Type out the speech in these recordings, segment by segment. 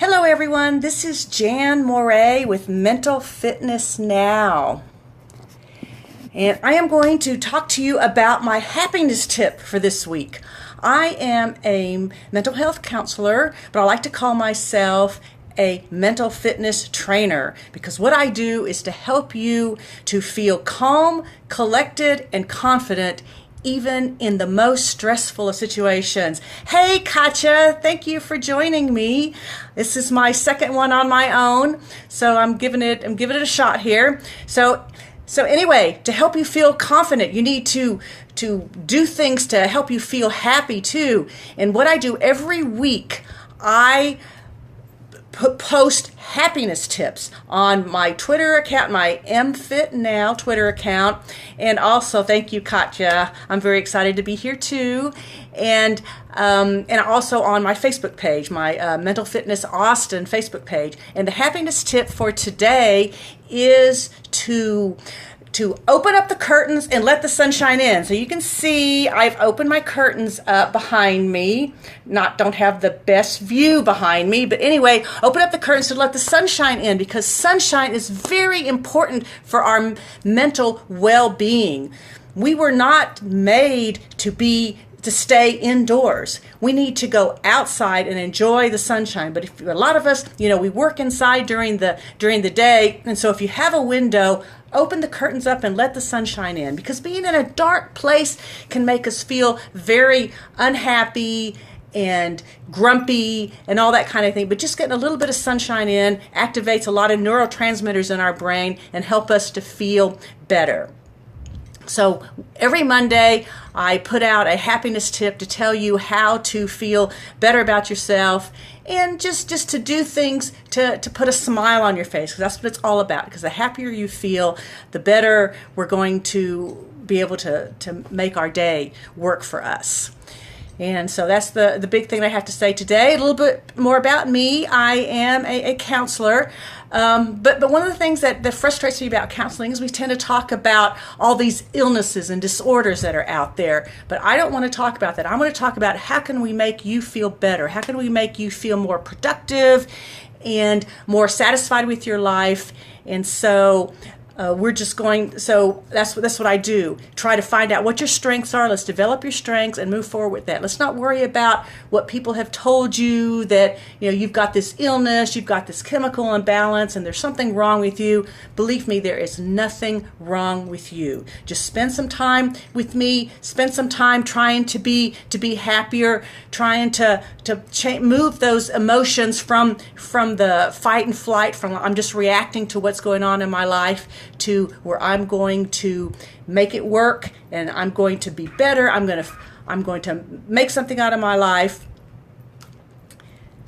Hello everyone, this is Jan Moray with Mental Fitness Now. And I am going to talk to you about my happiness tip for this week. I am a mental health counselor, but I like to call myself a mental fitness trainer because what I do is to help you to feel calm, collected, and confident even in the most stressful of situations. Hey Katja, thank you for joining me. This is my second one on my own, so I'm giving it a shot here. So anyway, to help you feel confident, you need to do things to help you feel happy too. And what I do every week, I post happiness tips on my Twitter account, my MFitNow Twitter account, and also thank you, Katja. I'm very excited to be here too, and also on my Facebook page, my Mental Fitness Austin Facebook page. And the happiness tip for today is to open up the curtains and let the sunshine in. So you can see I've opened my curtains up behind me. Don't have the best view behind me, but anyway, open up the curtains to let the sunshine in because sunshine is very important for our mental well-being. We were not made to stay indoors. We need to go outside and enjoy the sunshine. But if a lot of us, we work inside during the day, and so if you have a window, open the curtains up and let the sunshine in, because being in a dark place can make us feel very unhappy and grumpy and all that kind of thing. But just getting a little bit of sunshine in activates a lot of neurotransmitters in our brain and help us to feel better. So every Monday, I put out a happiness tip to tell you how to feel better about yourself and just to do things to put a smile on your face, because that's what it's all about. Because the happier you feel, the better we're going to be able to make our day work for us. And so that's the big thing I have to say today. A little bit more about me. I am a counselor. But one of the things that frustrates me about counseling is we tend to talk about all these illnesses and disorders that are out there. But I don't want to talk about that. I want to talk about how can we make you feel better? How can we make you feel more productive and more satisfied with your life? And so that's what I do. Try to find out what your strengths are. Let's develop your strengths and move forward with that. Let's not worry about what people have told you, that you've got this illness, you've got this chemical imbalance, and there's something wrong with you. Believe me, there is nothing wrong with you. Just spend some time with me. Spend some time trying to be happier, trying to move those emotions from the fight and flight, from I'm just reacting to what's going on in my life, to where I'm going to make it work and I'm going to be better. I'm going to make something out of my life.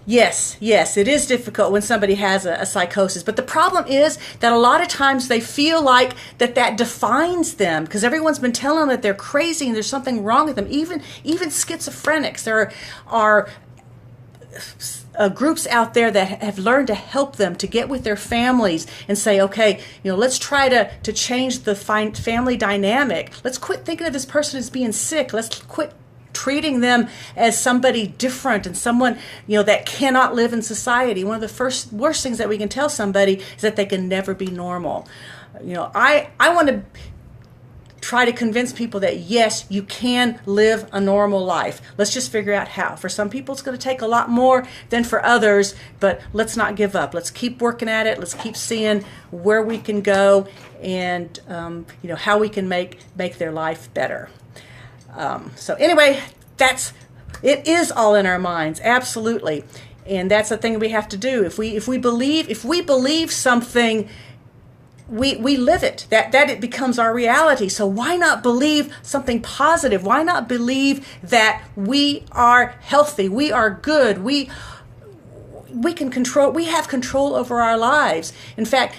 Yes, it is difficult when somebody has a psychosis, but the problem is that a lot of times they feel like that defines them, because everyone's been telling them that they're crazy and there's something wrong with them. Even schizophrenics. There are groups out there that have learned to help them to get with their families and say, okay, let's try to change the family dynamic. Let's quit thinking of this person as being sick. Let's quit treating them as somebody different and someone that cannot live in society. One of the worst things that we can tell somebody is that they can never be normal. I want to try to convince people that yes, you can live a normal life. Let's just figure out how. For some people, it's going to take a lot more than for others, but let's not give up. Let's keep working at it. Let's keep seeing where we can go and how we can make their life better. So anyway, it is all in our minds, absolutely, and that's the thing we have to do. If we believe something, we live it. That it becomes our reality. So why not believe something positive? Why not believe that we are healthy, we are good, we have control over our lives. In fact,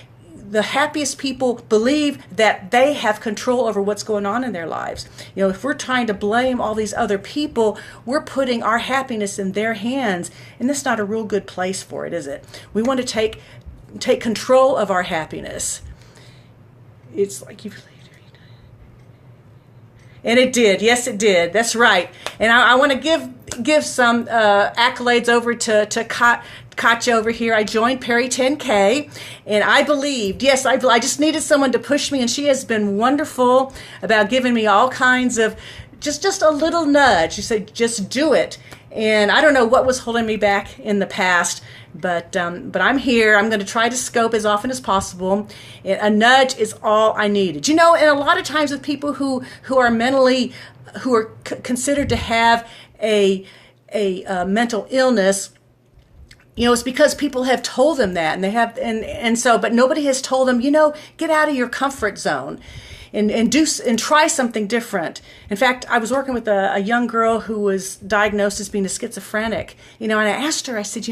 the happiest people believe that they have control over what's going on in their lives. If we're trying to blame all these other people, we're putting our happiness in their hands, and that's not a real good place for it, is it? We want to take control of our happiness. It's like And it did. Yes, it did. That's right. And I want to give some accolades over to Katya over here. I joined Perry 10K, and I believed, yes, I just needed someone to push me, and she has been wonderful about giving me all kinds of just a little nudge. She said, just do it. And I don't know what was holding me back in the past, but I'm here. I'm going to try to scope as often as possible. And a nudge is all I needed. And a lot of times with people who are mentally, who are considered to have a mental illness, it's because people have told them that, and they have, but nobody has told them, get out of your comfort zone. And try something different. In fact, I was working with a young girl who was diagnosed as being a schizophrenic. And I asked her, I said,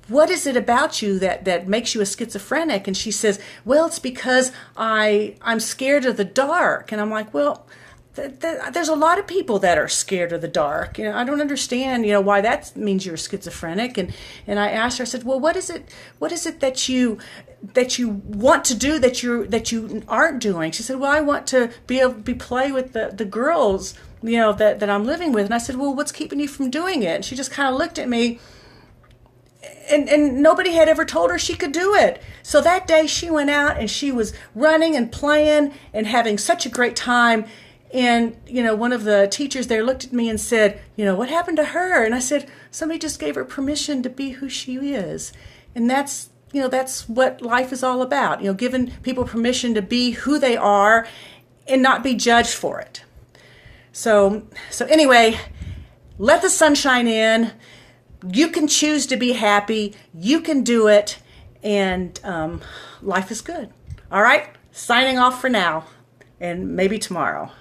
what is it about you that makes you a schizophrenic? And she says, well, it's because I'm scared of the dark. And I'm like, well, there's a lot of people that are scared of the dark. I don't understand, why that means you're schizophrenic. And I asked her, I said, well, what is it that you want to do that you aren't doing? She said, well, I want to play with the girls, that I'm living with. And I said, well, what's keeping you from doing it? And she just kind of looked at me, and nobody had ever told her she could do it. So that day she went out and she was running and playing and having such a great time. And, one of the teachers there looked at me and said, what happened to her? And I said, somebody just gave her permission to be who she is. And that's what life is all about, giving people permission to be who they are and not be judged for it. So anyway, let the sunshine in. You can choose to be happy. You can do it. And life is good. All right, signing off for now, and maybe tomorrow.